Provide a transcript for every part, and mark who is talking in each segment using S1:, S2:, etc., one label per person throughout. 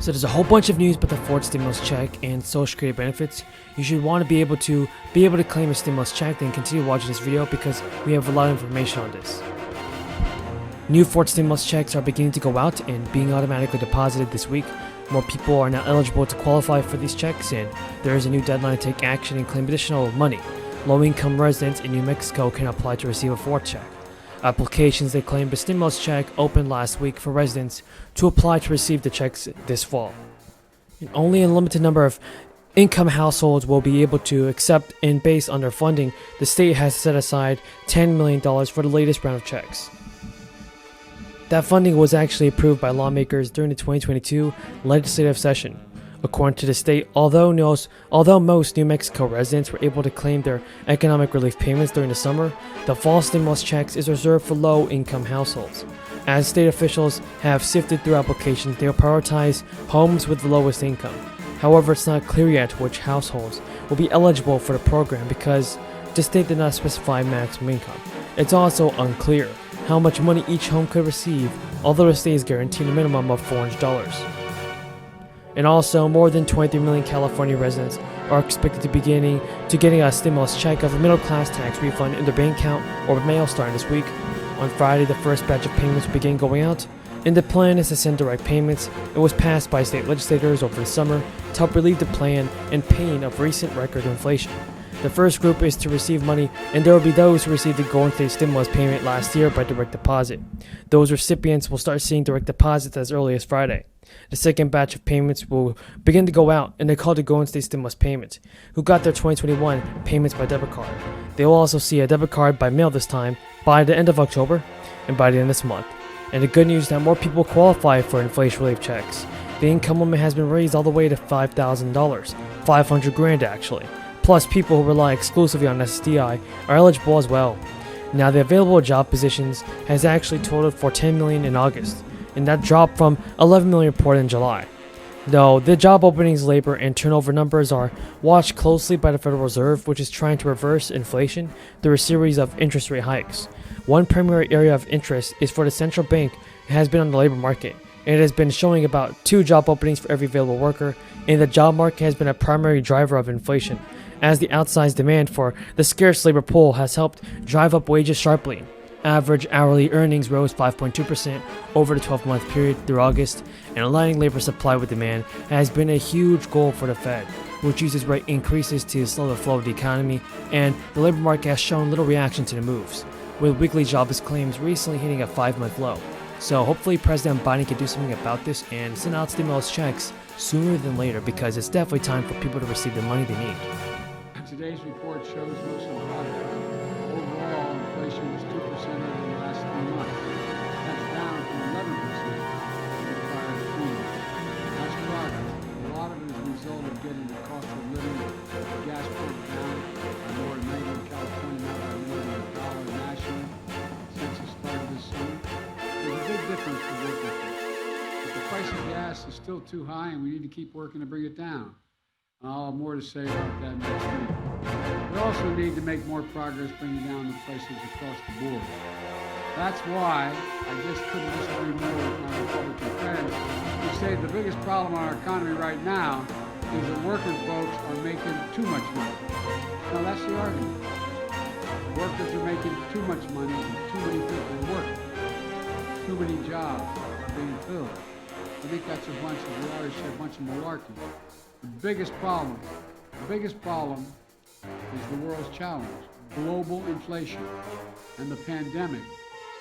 S1: So there's a whole bunch of news about the fourth stimulus check and Social Security benefits. You should want to be able to claim your stimulus check, then continue watching this video because we have a lot of information on this. New fourth stimulus checks are beginning to go out and being automatically deposited this week. More people are now eligible to qualify for these checks, and there is a new deadline to take action and claim additional money. Low-income residents in New Mexico can apply to receive a fourth check. Applications that claim the stimulus check opened last week for residents to apply to receive the checks this fall. And only a limited number of income households will be able to accept, and based on their funding, the state has set aside $10 million for the latest round of checks. That funding was actually approved by lawmakers during the 2022 legislative session. According to the state, although most New Mexico residents were able to claim their economic relief payments during the summer, the fall stimulus checks is reserved for low-income households. As state officials have sifted through applications, they will prioritize homes with the lowest income. However, it's not clear yet which households will be eligible for the program because the state did not specify maximum income. It's also unclear how much money each home could receive, although the state is guaranteed a minimum of $400. And also, more than 23 million California residents are expected to be getting a stimulus check of a middle-class tax refund in their bank account or mail starting this week. On Friday, the first batch of payments will begin going out, and the plan is to send direct payments. It was passed by state legislators over the summer to help relieve the plan and pain of recent record inflation. The first group is to receive money, and there will be those who received the Golden State stimulus payment last year by direct deposit. Those recipients will start seeing direct deposits as early as Friday. The second batch of payments will begin to go out, and they're called the Golden State stimulus payments, who got their 2021 payments by debit card. They will also see a debit card by mail this time by the end of October and by the end of this month. And the good news is that more people qualify for inflation relief checks. The income limit has been raised all the way to $5,000, $500,000 actually. Plus, people who rely exclusively on SSDI are eligible as well. Now, the available job positions has actually totaled for 10 million in August, and that dropped from 11 million reported in July. Though the job openings, labor, and turnover numbers are watched closely by the Federal Reserve, which is trying to reverse inflation through a series of interest rate hikes. One primary area of interest is for the central bank and has been on the labor market, and it has been showing about 2 job openings for every available worker, and the job market has been a primary driver of inflation, as the outsized demand for the scarce labor pool has helped drive up wages sharply. Average hourly earnings rose 5.2% over the 12-month period through August, and aligning labor supply with demand has been a huge goal for the Fed, which uses rate increases to slow the flow of the economy, and the labor market has shown little reaction to the moves, with weekly jobless claims recently hitting a 5-month low. So hopefully President Biden can do something about this and send out stimulus checks sooner than later, because it's definitely time for people to receive the money they need.
S2: Today's report shows most of the progress. Overall, inflation was 2% over the last 3 months. That's down from 11% in the prior 3 months. That's progress. A lot of it is a result of getting the cost of living, the gas pump down, by more than $90 in California, now by more than $1 nationally since it started this summer. There's a big difference for working people. But the price of gas is still too high, and we need to keep working to bring it down. I'll have more to say about that next week. We also need to make more progress bringing down the prices across the board. That's why I just couldn't disagree more with my Republican friends who say the biggest problem in our economy right now is that working folks are making too much money. Now that's the argument. Workers are making too much money and too many people are working. Too many jobs are being filled. I think that's a bunch of malarkey. The biggest problem is the world's challenge, global inflation, and the pandemic,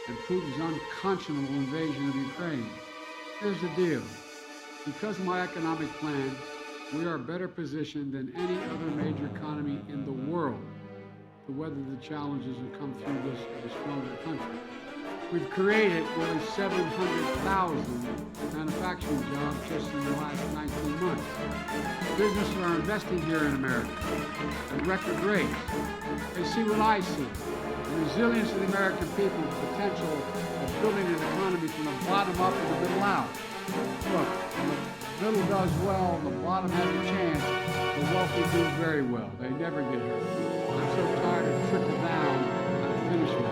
S2: and Putin's unconscionable invasion of Ukraine. Here's the deal. Because of my economic plan, we are better positioned than any other major economy in the world to weather the challenges that come through this as a stronger country. We've created nearly 700,000 manufacturing jobs just in the last 19 months. Businesses are investing here in America at record rates. They see what I see, the resilience of the American people, the potential of building an economy from the bottom up and the middle out. Look, when the middle does well, the bottom has a chance, the wealthy do very well. They never get hurt. I'm so tired of trickle down, I'm finished with it.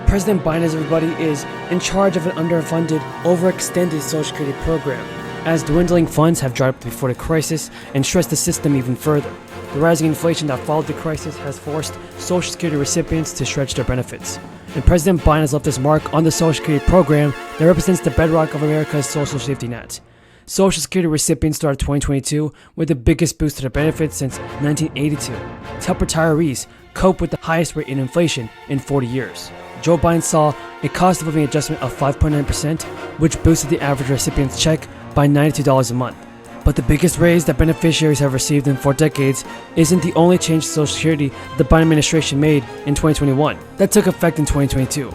S1: President Biden, as everybody, is in charge of an underfunded, overextended Social Security program. as dwindling funds have dried up before the crisis and stressed the system even further. The rising inflation that followed the crisis has forced Social Security recipients to stretch their benefits. And President Biden has left his mark on the Social Security program that represents the bedrock of America's social safety net. Social Security recipients started 2022 with the biggest boost to their benefits since 1982 to help retirees cope with the highest rate in inflation in 40 years. Joe Biden saw a cost of living adjustment of 5.9%, which boosted the average recipient's check by $92 a month. But the biggest raise that beneficiaries have received in 4 decades isn't the only change to Social Security that the Biden administration made in 2021 that took effect in 2022.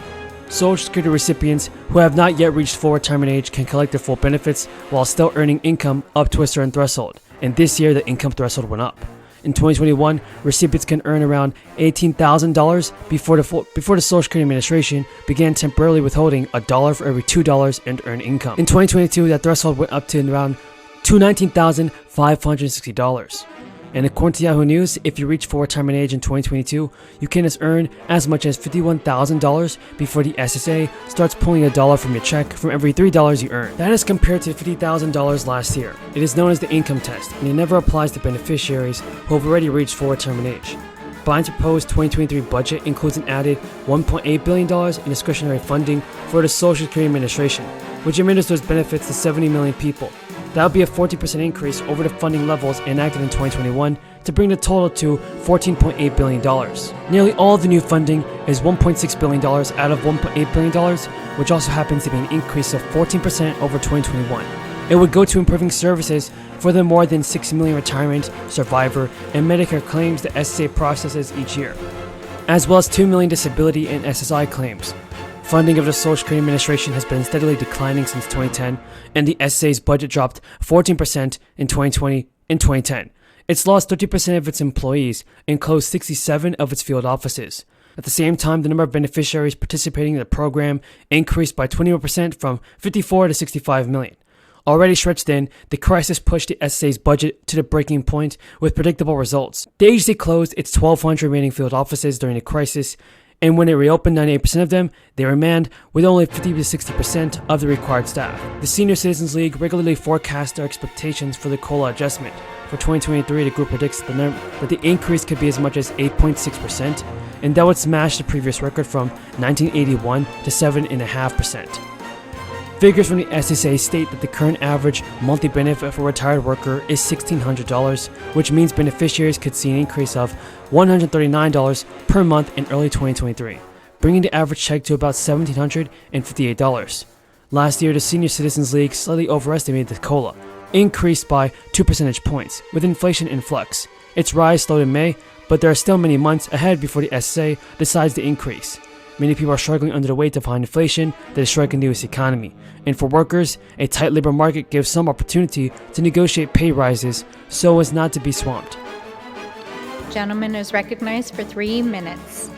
S1: Social Security recipients who have not yet reached full retirement age can collect their full benefits while still earning income up to a certain threshold, and this year the income threshold went up. In 2021, recipients can earn around $18,000 before the Social Security Administration began temporarily withholding $1 for every $2 in earned income. In 2022, that threshold went up to around $219,560. And according to Yahoo News, if you reach full retirement age in 2022, you can earn as much as $51,000 before the SSA starts pulling $1 from your check from every $3 you earn. That is compared to $50,000 last year. It is known as the income test, and it never applies to beneficiaries who have already reached full retirement age. Biden's proposed 2023 budget includes an added $1.8 billion in discretionary funding for the Social Security Administration, which administers benefits to 70 million people. That would be a 40% increase over the funding levels enacted in 2021 to bring the total to $14.8 billion. Nearly all of the new funding is $1.6 billion out of $1.8 billion, which also happens to be an increase of 14% over 2021. It would go to improving services for the more than 6 million retirement, survivor, and Medicare claims the SSA processes each year, as well as 2 million disability and SSI claims. Funding of the Social Security Administration has been steadily declining since 2010, and the SSA's budget dropped 14% in 2020 and 2010. It's lost 30% of its employees and closed 67 of its field offices. At the same time, the number of beneficiaries participating in the program increased by 21% from 54 to 65 million. Already stretched thin, the crisis pushed the SSA's budget to the breaking point with predictable results. The agency closed its 1,200 remaining field offices during the crisis, and when it reopened 98% of them, they remained with only 50 to 60% of the required staff. The Senior Citizens League regularly forecasts their expectations for the COLA adjustment. For 2023, the group predicts that the increase could be as much as 8.6%, and that would smash the previous record from 1981 to 7.5%. Figures from the SSA state that the current average monthly benefit for a retired worker is $1,600, which means beneficiaries could see an increase of $139 per month in early 2023, bringing the average check to about $1,758. Last year, the Senior Citizens League slightly overestimated the COLA, increased by 2 percentage points, with inflation in flux. Its rise slowed in May, but there are still many months ahead before the SSA decides to increase. Many people are struggling under the weight of high inflation that is striking the U.S. economy. And for workers, a tight labor market gives some opportunity to negotiate pay rises so as not to be swamped.
S3: Gentleman is recognized for 3 minutes.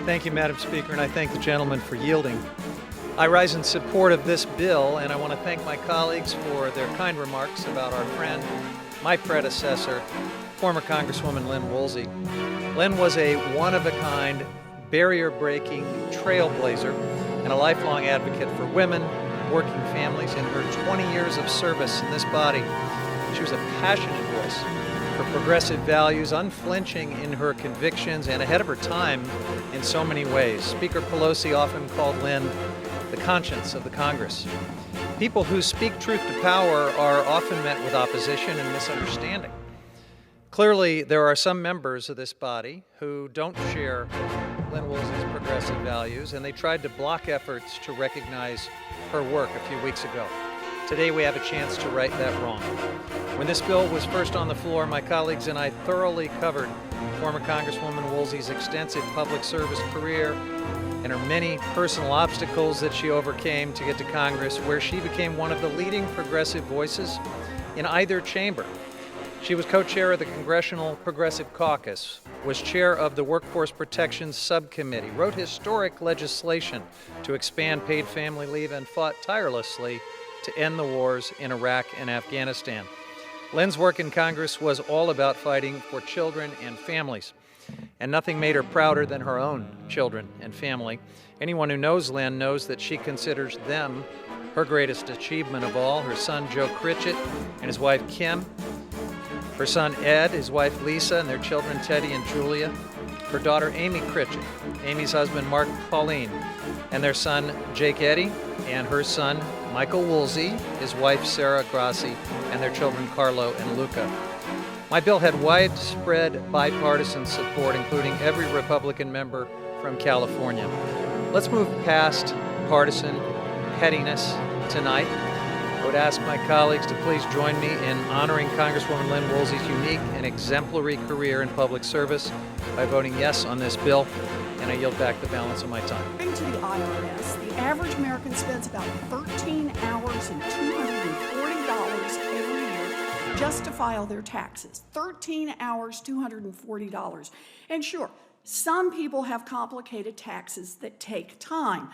S4: Thank you, Madam Speaker, and I thank the gentleman for yielding. I rise in support of this bill, and I want to thank my colleagues for their kind remarks about our friend, my predecessor, former Congresswoman Lynn Woolsey. Lynn was a one-of-a-kind, barrier-breaking trailblazer and a lifelong advocate for women and working families. In her 20 years of service in this body, she was a passionate voice for progressive values, unflinching in her convictions, and ahead of her time in so many ways. Speaker Pelosi often called Lynn the conscience of the Congress. People who speak truth to power are often met with opposition and misunderstanding. Clearly, there are some members of this body who don't share Lynn Woolsey's progressive values, and they tried to block efforts to recognize her work a few weeks ago. Today, we have a chance to right that wrong. When this bill was first on the floor, my colleagues and I thoroughly covered former Congresswoman Woolsey's extensive public service career and her many personal obstacles that she overcame to get to Congress, where she became one of the leading progressive voices in either chamber. She was co-chair of the Congressional Progressive Caucus, was chair of the Workforce Protections Subcommittee, wrote historic legislation to expand paid family leave, and fought tirelessly to end the wars in Iraq and Afghanistan. Lynn's work in Congress was all about fighting for children and families. And nothing made her prouder than her own children and family. Anyone who knows Lynn knows that she considers them her greatest achievement of all. Her son Joe Critchett and his wife Kim, her son Ed, his wife Lisa, and their children Teddy and Julia, her daughter Amy Critchett, Amy's husband Mark Pauline, and their son Jake Eddy, and her son Michael Woolsey, his wife Sarah Grassi, and their children Carlo and Luca. My bill had widespread bipartisan support, including every Republican member from California. Let's move past partisan pettiness tonight. I would ask my colleagues to please join me in honoring Congresswoman Lynn Woolsey's unique and exemplary career in public service by voting yes on this bill, and I yield back the balance of my time.
S5: According to the IRS, the average American spends about 13 hours and $240 every year just to file their taxes. 13 hours, $240. And sure, some people have complicated taxes that take time.